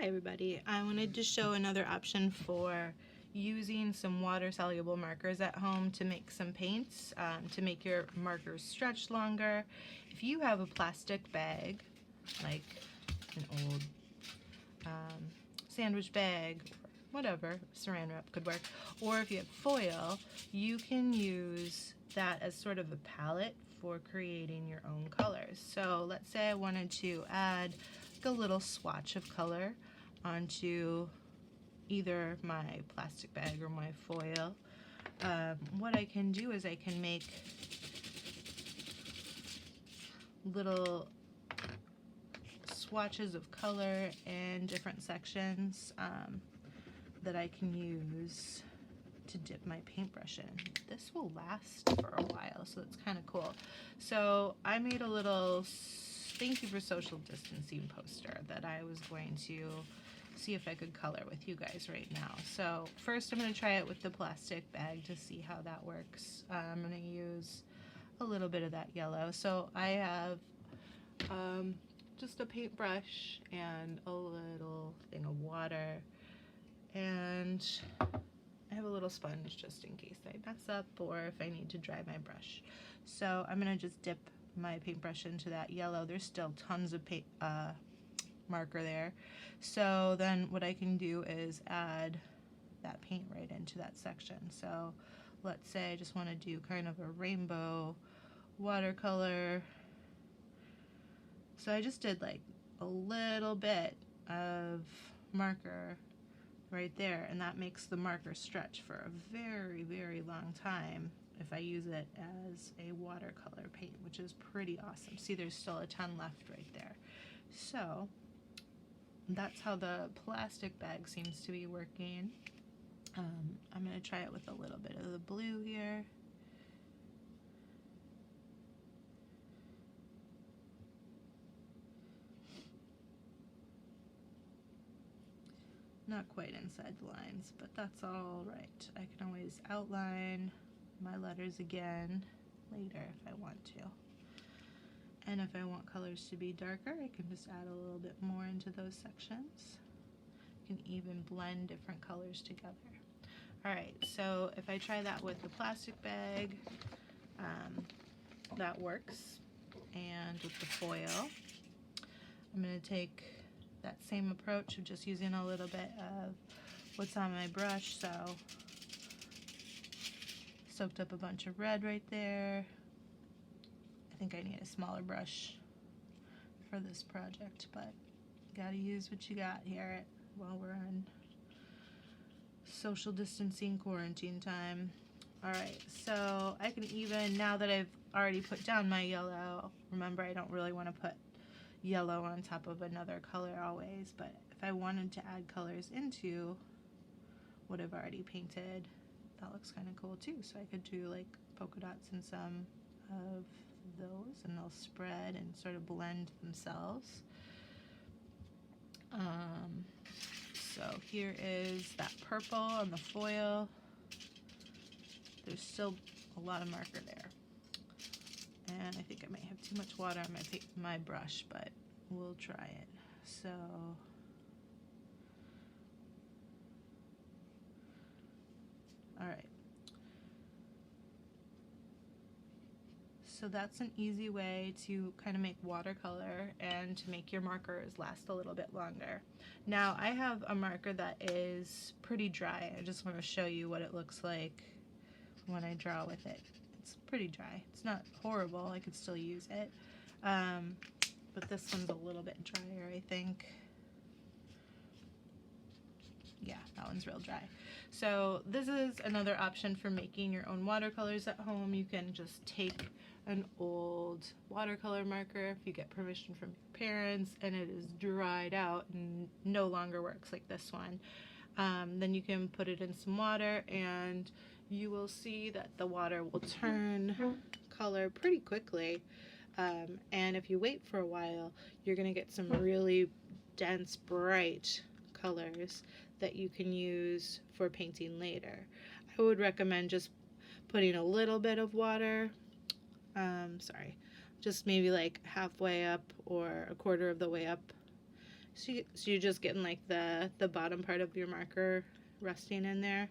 everybody. I wanted to show another option for using some water-soluble markers at home to make some paints, to make your markers stretch longer. If you have a plastic bag, like an old sandwich bag, or whatever, saran wrap could work, or if you have foil, you can use that as sort of a palette for creating your own colors. So let's say I wanted to add a little swatch of color onto either my plastic bag or my foil. What I can do is I can make little swatches of color in different sections that I can use to dip my paintbrush in. This will last for a while, so it's kind of cool. So I made a little thank you for social distancing poster that I was going to see if I could color with you guys right now. So first I'm going to try it with the plastic bag to see how that works. I'm going to use a little bit of that yellow. So I have just a paintbrush and a little thing of water, and I have a little sponge just in case I mess up or if I need to dry my brush. So I'm going to just dip my paintbrush into that yellow. There's still tons of marker there. So then what I can do is add that paint right into that section. So let's say I just want to do kind of a rainbow watercolor. So I just did like a little bit of marker right there, and that makes the marker stretch for a very, very long time if I use it as a watercolor paint, which is pretty awesome. See, there's still a ton left right there. So that's how the plastic bag seems to be working. I'm going to try it with a little bit of the blue here. Not quite inside the lines, but that's all right. I can always outline my letters again later if I want to. And if I want colors to be darker, I can just add a little bit more into those sections. You can even blend different colors together. Alright, so if I try that with the plastic bag, that works. And with the foil, I'm going to take that same approach of just using a little bit of what's on my brush. So soaked up a bunch of red right there. I think I need a smaller brush for this project, but you gotta use what you got here while we're on social distancing quarantine time. Alright, so I can even, now that I've already put down my yellow, remember I don't really want to put yellow on top of another color always, but if I wanted to add colors into what I've already painted, that looks kind of cool too. So I could do like polka dots in some of those, and they'll spread and sort of blend themselves. So here is that purple on the foil. There's still a lot of marker there, and I think I might have too much water on my brush, but we'll try it. So alright, so that's an easy way to kind of make watercolor and to make your markers last a little bit longer. Now I have a marker that is pretty dry. I just want to show you what it looks like when I draw with it. It's pretty dry. It's not horrible. I could still use it. But this one's a little bit drier, I think. Yeah, that one's real dry. So this is another option for making your own watercolors at home. You can just take an old watercolor marker if you get permission from your parents and it is dried out and no longer works like this one. Then you can put it in some water and you will see that the water will turn color pretty quickly. And if you wait for a while, you're going to get some really dense, bright colors that you can use for painting later. I would recommend just putting a little bit of water, just maybe like halfway up or a quarter of the way up So you're just getting like the bottom part of your marker resting in there.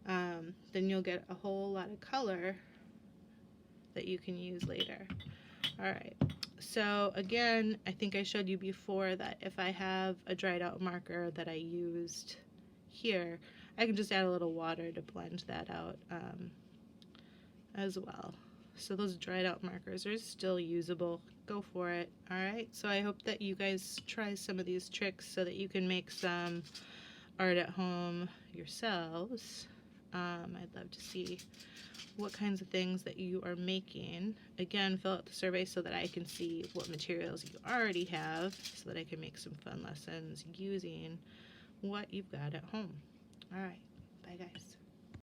Then you'll get a whole lot of color that you can use later. Alright, so again, I think I showed you before that if I have a dried out marker that I used here, I can just add a little water to blend that out as well. So those dried out markers are still usable. Go for it. Alright, so I hope that you guys try some of these tricks so that you can make some art at home yourselves. I'd love to see what kinds of things that you are making. Again, fill out the survey so that I can see what materials you already have so that I can make some fun lessons using what you've got at home. Alright, bye guys.